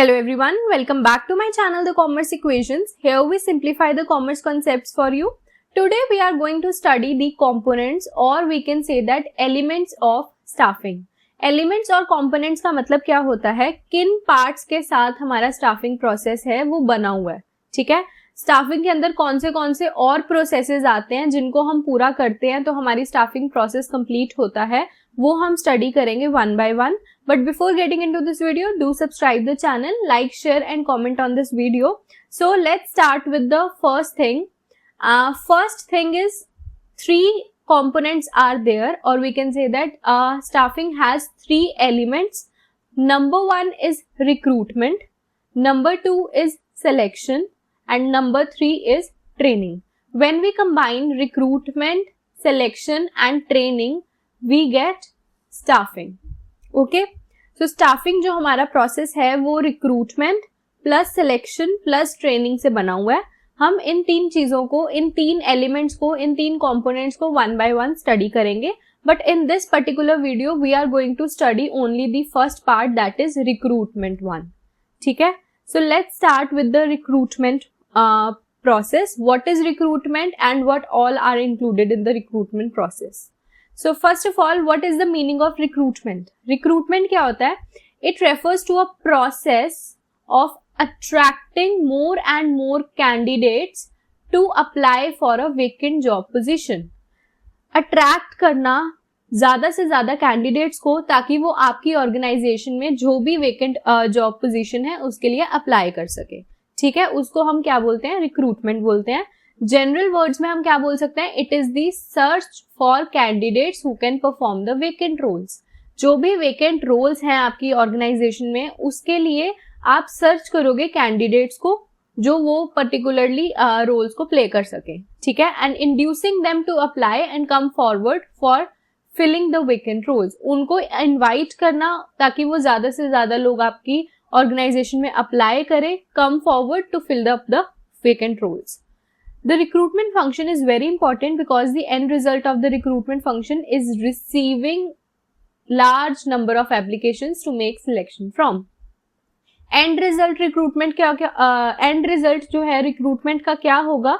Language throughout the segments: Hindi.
Hello everyone, welcome back to my channel The Commerce Equations. Here we simplify the commerce concepts for you. Today we are going to study the components or we can say that elements of staffing. Elements और components का मतलब क्या होता है, किन parts के साथ हमारा staffing process है वो बना हुआ है. ठीक है, staffing के अंदर कौन से और processes आते हैं जिनको हम पूरा करते हैं तो हमारी staffing process complete होता है, वो हम study करेंगे one by one. But before getting into this video, do subscribe the channel, like, share and comment on this video. So let's start with the first thing. First thing is three components are there, or we can say that staffing has three elements. Number one is recruitment, number two is selection and number three is training. When we combine recruitment, selection and training, we get staffing. Okay, so staffing जो हमारा प्रोसेस है वो recruitment plus selection plus training से बना हुआ है. हम इन तीन चीजों को, इन तीन एलिमेंट्स को, इन तीन कंपोनेंट्स को वन बाय वन स्टडी करेंगे. But in this particular video we are going to study only the first part, that is recruitment one. ठीक है, so let's start with the recruitment process. What is recruitment and what all are included in the recruitment process. So first of all, what is the meaning of recruitment? Recruitment क्या होता है? It refers to a process of attracting more and more candidates to apply for a vacant job position. Attract करना ज्यादा से ज्यादा कैंडिडेट्स को ताकि वो आपकी ऑर्गेनाइजेशन में जो भी वेकेंट जॉब पोजीशन है उसके लिए अप्लाई कर सके. ठीक है, उसको हम क्या बोलते हैं? रिक्रूटमेंट बोलते हैं. जनरल वर्ड्स में हम क्या बोल सकते हैं? It is the search for candidates who can perform the vacant roles. जो भी वेकेंट रोल्स हैं आपकी ऑर्गेनाइजेशन में उसके लिए आप सर्च करोगे कैंडिडेट्स को जो वो पर्टिकुलरली रोल्स को प्ले कर सके. ठीक है, and inducing them to apply and come forward for filling the vacant roles. उनको इन्वाइट करना ताकि वो ज्यादा से ज्यादा लोग आपकी ऑर्गेनाइजेशन में अप्लाई करें, come forward to fill up the vacant roles. The recruitment function is very important because the end result of the recruitment function is receiving large number of applications to make selection from. End result recruitment end result जो है recruitment का क्या होगा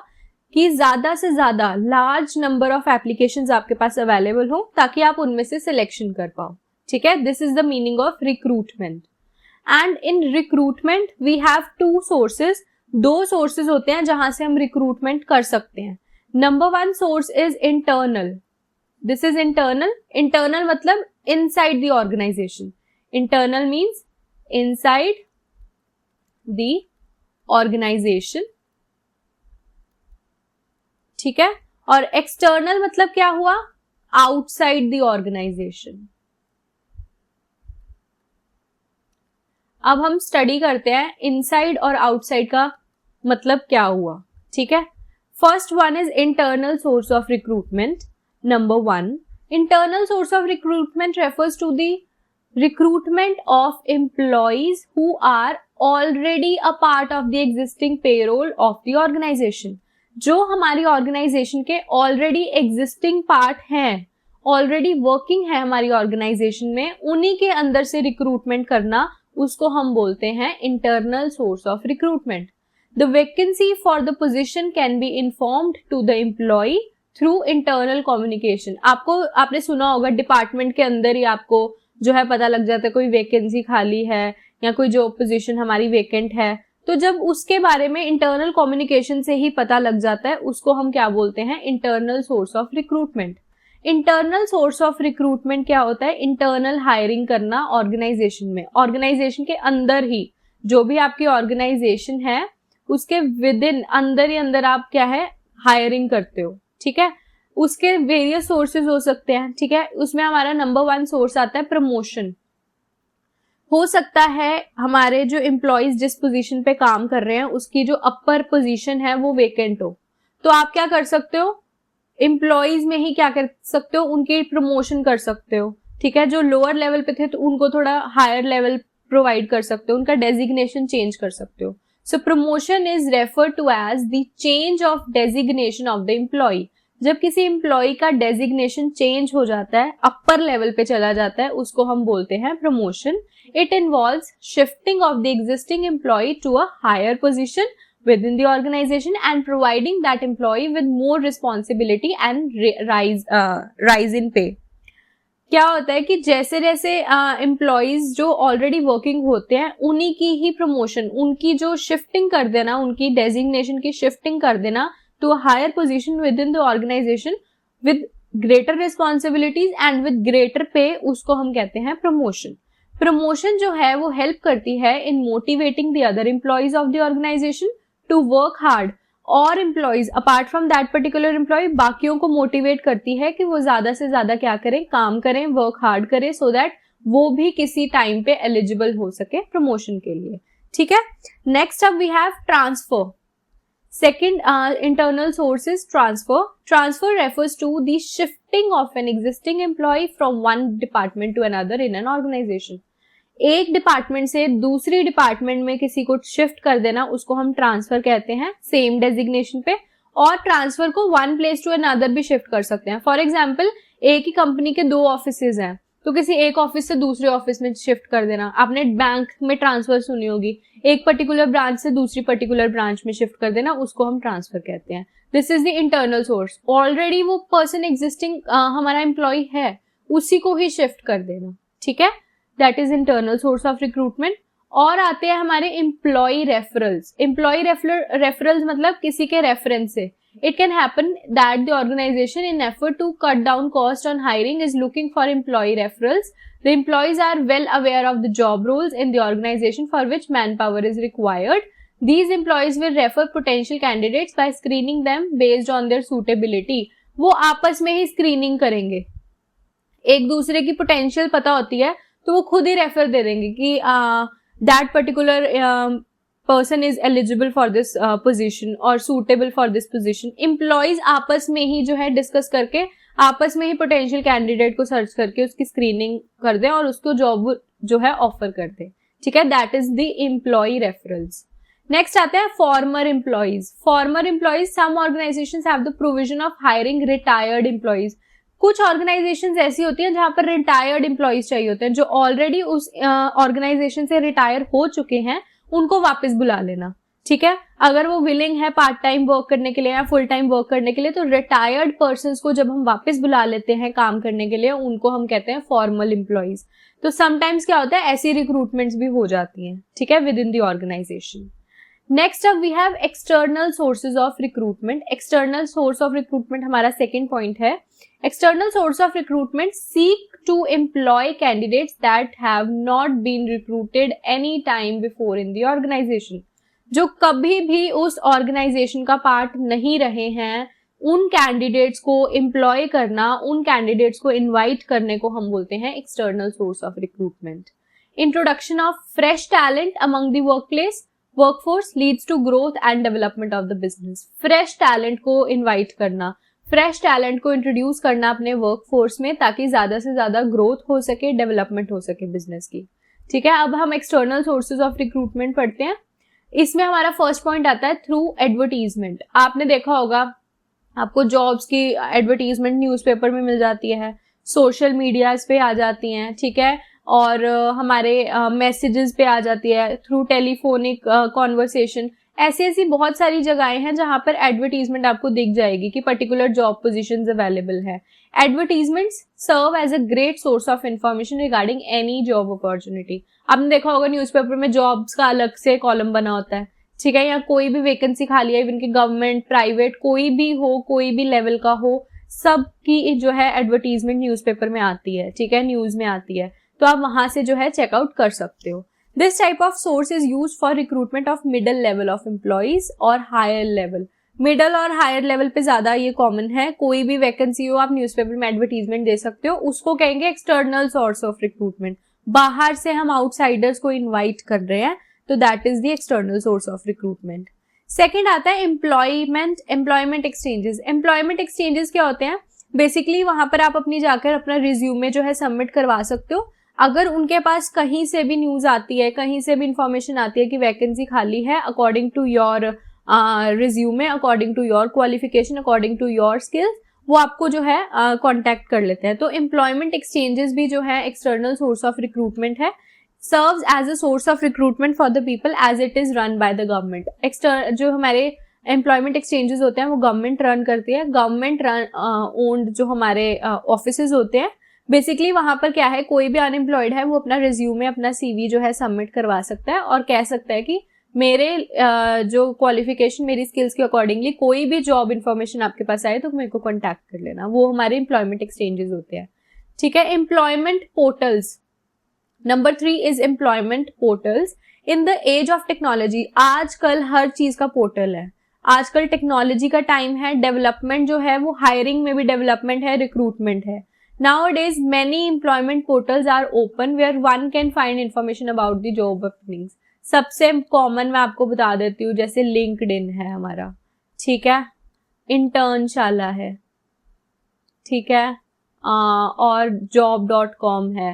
कि ज्यादा से ज्यादा large number of applications आपके पास available हो ताकि आप उनमें से selection कर पाओ. ठीक है, this is the meaning of recruitment. And in recruitment we have two sources. दो सोर्सेज होते हैं जहां से हम रिक्रूटमेंट कर सकते हैं. Number one source is internal. This is internal. Internal मतलब inside the organisation. Internal means inside the organisation. ठीक है, और एक्सटर्नल मतलब क्या हुआ? Outside the organisation. अब हम स्टडी करते हैं इनसाइड और आउटसाइड का मतलब क्या हुआ. ठीक है, first one is internal source of recruitment. Number one, internal source of recruitment refers to the recruitment of employees who are already a part of the existing payroll of the organisation. जो हमारी ऑर्गेनाइजेशन के ऑलरेडी एग्जिस्टिंग पार्ट हैं, ऑलरेडी वर्किंग है हमारी ऑर्गेनाइजेशन में, उन्हीं के अंदर से रिक्रूटमेंट करना, उसको हम बोलते हैं internal source of recruitment. The vacancy for the position can be informed to the employee through internal communication. आपने सुना होगा डिपार्टमेंट के अंदर ही आपको जो है पता लग जाता है कोई वैकेंसी खाली है या कोई जॉब पोजीशन हमारी वेकेंट है. तो जब उसके बारे में इंटरनल कम्युनिकेशन से ही पता लग जाता है उसको हम क्या बोलते हैं? Internal source of recruitment. Internal source of recruitment क्या होता है? इंटरनल हायरिंग करना ऑर्गेनाइजेशन में. ऑर्गेनाइजेशन के अंदर ही जो भी आपकी ऑर्गेनाइजेशन है उसके विद इन अंदर ही अंदर आप क्या है? हायरिंग करते हो. ठीक है, उसके वेरियस सोर्सेज हो सकते हैं. ठीक है, उसमें हमारा नंबर वन सोर्स आता है प्रमोशन. हो सकता है हमारे जो एम्प्लॉइज जिस पोजीशन पे काम कर रहे हैं उसकी जो अपर पोजीशन है वो वेकेंट हो, तो आप क्या कर सकते हो? एम्प्लॉइज में ही क्या कर सकते हो? उनकी प्रमोशन कर सकते हो. ठीक है, जो लोअर लेवल पे थे तो उनको थोड़ा हायर लेवल प्रोवाइड कर सकते हो, उनका डेजिग्नेशन चेंज कर सकते हो. So promotion is referred to as the change of designation of the employee. जब किसी एम्प्लॉय का डेजिग्नेशन चेंज हो जाता है, अपर लेवल पे चला जाता है, उसको हम बोलते हैं promotion. It involves shifting of the existing employee to a higher position within the organization and providing that employee with more responsibility and rise in pay. क्या होता है कि जैसे जैसे एम्प्लॉयज जो ऑलरेडी वर्किंग होते हैं उन्हीं की ही प्रमोशन, उनकी जो शिफ्टिंग कर देना, उनकी डेजिग्नेशन की शिफ्टिंग कर देना to a higher position within the organisation with greater responsibilities and with greater pay, उसको हम कहते हैं प्रमोशन. प्रमोशन जो है वो हेल्प करती है in motivating the other employees of the organisation to work hard, और employees apart from that particular employee बाकियों को मोटिवेट करती है कि वो ज्यादा से ज्यादा क्या करें, काम करें, वर्क हार्ड करें, सो दैट वो भी किसी टाइम पे एलिजिबल हो सके प्रमोशन के लिए. ठीक है. Next up we have transfer. Second internal source is transfer. Transfer refers to the shifting of an existing employee from one department to another in an organisation. एक डिपार्टमेंट से दूसरी डिपार्टमेंट में किसी को शिफ्ट कर देना, उसको हम ट्रांसफर कहते हैं, सेम डेजिग्नेशन पे. और ट्रांसफर को वन प्लेस टू अनदर भी शिफ्ट कर सकते हैं. फॉर एग्जांपल, एक ही कंपनी के 2 ऑफिसेज हैं, तो किसी एक ऑफिस से दूसरे ऑफिस में शिफ्ट कर देना. आपने बैंक में ट्रांसफर सुनी होगी, एक पर्टिकुलर ब्रांच से दूसरी पर्टिकुलर ब्रांच में शिफ्ट कर देना, उसको हम ट्रांसफर कहते हैं. This is the internal source. Already वो पर्सन एग्जिस्टिंग हमारा एम्प्लॉय है, उसी को ही शिफ्ट कर देना. ठीक है. That is internal source of recruitment. और आते हैं हमारे एम्प्लॉय रेफरल्स. एम्प्लॉय रेफरल्स मतलब किसी के रेफरेंस से. It can happen that the organisation in effort to cut down cost on hiring is looking for employee referrals. The employees are well aware of the job roles in the organisation for which manpower is required. These employees will refer potential candidates by screening them based on their suitability. वो आपस में ही स्क्रीनिंग करेंगे, एक दूसरे की पोटेंशियल पता होती है तो वो खुद ही रेफर दे देंगे कि that particular person is eligible for this position और suitable for this position. Employees आपस में ही जो है डिस्कस करके, आपस में ही पोटेंशियल कैंडिडेट को सर्च करके उसकी स्क्रीनिंग कर दें और उसको जॉब जो है ऑफर कर दें. ठीक है. That is the employee referrals. Next आते हैं former employees. Former employees, some organisations have the provision of hiring retired employees. कुछ ऑर्गेनाइजेशंस ऐसी होती हैं जहां पर रिटायर्ड एम्प्लॉयज चाहिए होते हैं, जो ऑलरेडी उस ऑर्गेनाइजेशन से रिटायर हो चुके हैं, उनको वापस बुला लेना. ठीक है. अगर वो विलिंग है पार्ट टाइम वर्क करने के लिए या फुल टाइम वर्क करने के लिए, तो रिटायर्ड पर्संस को जब हम वापस बुला लेते हैं काम करने के लिए, उनको हम कहते हैं फॉर्मल एम्प्लॉयज. तो समटाइम्स क्या होता है, ऐसी रिक्रूटमेंट्स भी हो जाती हैं. ठीक है, within the organisation. Next अब we have external sources of recruitment. External source of recruitment हमारा सेकेंड पॉइंट है. External source of recruitment seek to employ candidates that have not been recruited any time before in the organization. जो कभी भी उस ऑर्गेनाइजेशन का पार्ट नहीं रहे हैं, उन कैंडिडेट्स को एम्प्लॉय करना, उन कैंडिडेट्स को इनवाइट करने को हम बोलते हैं external source of recruitment. Introduction of fresh talent among the workforce leads to growth and development of the business. Fresh talent को इन्वाइट करना, फ्रेश टैलेंट को इंट्रोड्यूस करना अपने वर्कफोर्स में, ताकि ज्यादा से ज्यादा ग्रोथ हो सके, डेवलपमेंट हो सके बिजनेस की. ठीक है. अब हम एक्सटर्नल सोर्सेज ऑफ रिक्रूटमेंट पढ़ते हैं. इसमें हमारा फर्स्ट पॉइंट आता है थ्रू एडवर्टीजमेंट. आपने देखा होगा, आपको जॉब्स की एडवर्टीजमेंट न्यूज़पेपर में मिल जाती है, सोशल मीडियाज पे आ जाती हैं. ठीक है. और हमारे मैसेजेस पे आ जाती है, थ्रू टेलीफोनिक कॉन्वर्सेशन. ऐसी ऐसी बहुत सारी जगहें हैं जहां पर एडवर्टीजमेंट आपको दिख जाएगी कि पर्टिकुलर जॉब पोजीशंस अवेलेबल है. Advertisements serve as a great source of information regarding any job opportunity. आपने देखा होगा न्यूज़पेपर में जॉब्स का अलग से कॉलम बना होता है. ठीक है. या कोई भी वैकेंसी खाली है, इवन कि गवर्नमेंट, प्राइवेट, कोई भी हो, कोई भी लेवल का हो, सबकी जो है एडवर्टीजमेंट न्यूज़पेपर में आती है. ठीक है, न्यूज में आती है, तो आप वहां से जो है चेकआउट कर सकते हो. This type of source is used for recruitment of middle level of employees और higher level. मिडल और हायर लेवल पे ज्यादा ये कॉमन है. कोई भी वैकेंसी हो, आप न्यूज़पेपर में एडवर्टीजमेंट दे सकते हो, उसको कहेंगे एक्सटर्नल सोर्स ऑफ रिक्रूटमेंट. बाहर से हम आउटसाइडर्स को इनवाइट कर रहे हैं, तो that is the external source of recruitment. Second आता है एम्प्लॉयमेंट एक्सचेंजेस. एम्प्लॉयमेंट एक्सचेंजेस क्या होते हैं? बेसिकली वहां पर आप अपनी जाकर अपना रिज्यूमे जो है सबमिट करवा सकते हो. अगर उनके पास कहीं से भी न्यूज आती है, कहीं से भी इंफॉर्मेशन आती है कि वैकेंसी खाली है, according to your resume, according to your qualification, according to your skills, वो आपको जो है कांटेक्ट कर लेते हैं। तो एम्प्लॉयमेंट एक्सचेंजेस भी जो है एक्सटर्नल सोर्स ऑफ रिक्रूटमेंट है, serves as a source of recruitment for the people as it is run by the government. जो हमारे एम्प्लॉयमेंट एक्सचेंजेस होते हैं वो गवर्नमेंट रन करती है, गवर्नमेंट रन ओन्ड जो हमारे ऑफिसेज होते हैं। बेसिकली वहां पर क्या है, कोई भी अनएम्प्लॉयड है वो अपना रिज्यूमे, अपना सीवी जो है सबमिट करवा सकता है और कह सकता है कि मेरे जो क्वालिफिकेशन, मेरी स्किल्स के अकॉर्डिंगली कोई भी जॉब इन्फॉर्मेशन आपके पास आए तो मेरे को कॉन्टैक्ट कर लेना। वो हमारे एम्प्लॉयमेंट एक्सचेंजेस होते हैं, ठीक है। Employment portals, number 3 is employment portals. In the age of technology, आजकल हर चीज का पोर्टल है, आजकल टेक्नोलॉजी का टाइम है, डेवलपमेंट जो है वो हायरिंग में भी डेवलपमेंट है, रिक्रूटमेंट है। Nowadays many employment portals are open where one can find information about the job openings. सबसे कॉमन मैं आपको बता देती हूँ, जैसे लिंक्डइन है हमारा, ठीक है, इंटर्नशाला है, ठीक है, और job.com है,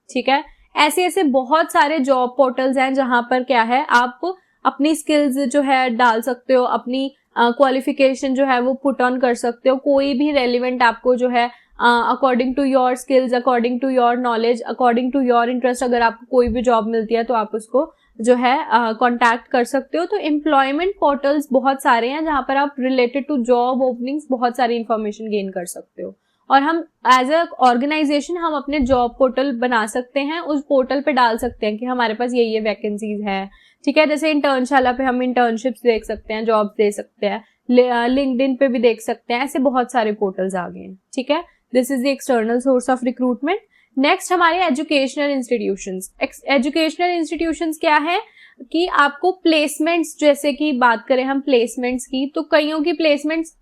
ठीक है। ऐसे ऐसे बहुत सारे जॉब पोर्टल्स हैं जहां पर क्या है, आप अपनी स्किल्स जो है डाल सकते हो, अपनी क्वालिफिकेशन जो है वो पुट ऑन कर सकते हो, कोई भी रेलिवेंट आपको जो है according to your skills, according to your knowledge, according to your interest, अगर आपको कोई भी जॉब मिलती है तो आप उसको जो है कांटेक्ट कर सकते हो। तो एम्प्लॉयमेंट पोर्टल्स बहुत सारे हैं जहां पर आप रिलेटेड टू जॉब ओपनिंग्स बहुत सारी इंफॉर्मेशन गेन कर सकते हो। और हम एज अ ऑर्गेनाइजेशन हम अपने जॉब पोर्टल बना सकते हैं, उस पोर्टल पे डाल सकते हैं कि हमारे पास ये वैकेंसीज है, ठीक है। जैसे इंटर्नशाला पे हम इंटर्नशिप्स देख सकते हैं, जॉब्स दे सकते हैं, लिंक्डइन पे भी देख सकते हैं, ऐसे बहुत सारे पोर्टल्स आ गए हैं, ठीक है। This is the external source of recruitment. Next हमारे एजुकेशनल इंस्टीट्यूशंस। एजुकेशनल इंस्टीट्यूशंस क्या है कि आपको प्लेसमेंट्स, जैसे कि बात करें हम प्लेसमेंट्स की, तो कईयों की प्लेसमेंट्स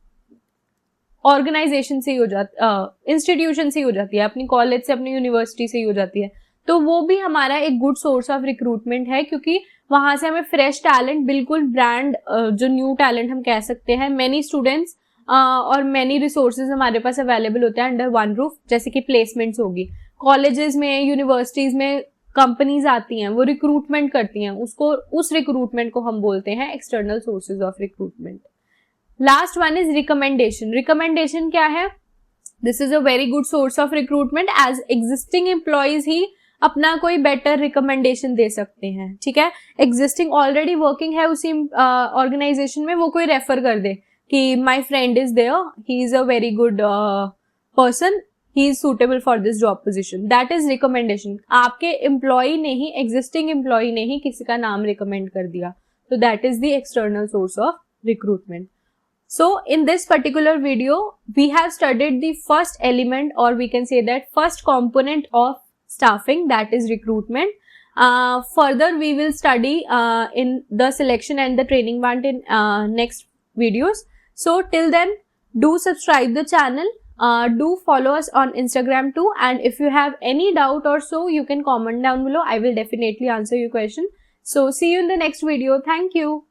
ऑर्गेनाइजेशन से ही हो जाती, इंस्टीट्यूशन से ही हो जाती है, अपनी कॉलेज से, अपनी यूनिवर्सिटी से ही हो जाती है। तो वो भी हमारा एक गुड सोर्स ऑफ रिक्रूटमेंट है, क्योंकि वहां से हमें फ्रेश टैलेंट, बिल्कुल ब्रांड जो न्यू टैलेंट हम कह सकते हैं, मेनी स्टूडेंट्स और मेनी रिसोर्सेज हमारे पास अवेलेबल होते हैं अंडर वन रूफ। जैसे कि प्लेसमेंट्स होगी, कॉलेजेस में, यूनिवर्सिटीज में कंपनीज आती हैं, वो रिक्रूटमेंट करती हैं, उसको, उस रिक्रूटमेंट को हम बोलते हैं external sources of recruitment. Last one is recommendation. Recommendation क्या है? This is a very good source of recruitment, as existing employees ही अपना कोई बेटर रिकमेंडेशन दे सकते हैं, ठीक है। एग्जिस्टिंग ऑलरेडी वर्किंग है उसी ऑर्गेनाइजेशन में, वो कोई रेफर कर दे कि my friend is there, he is a very good person, he is suitable for this job position, that is recommendation. आपके एम्प्लॉय ने ही, एग्जिस्टिंग एम्प्लॉय ने ही किसी का नाम रिकमेंड कर दिया, तो that is the external source of recruitment. So in this particular video we have studied the first element, or we can say that first component of staffing, that is recruitment. Further we will study in the selection and the training part in next videos. So till then, do subscribe the channel, do follow us on Instagram too, and if you have any doubt or so, you can comment down below. I will definitely answer your question. So see you in the next video. Thank you.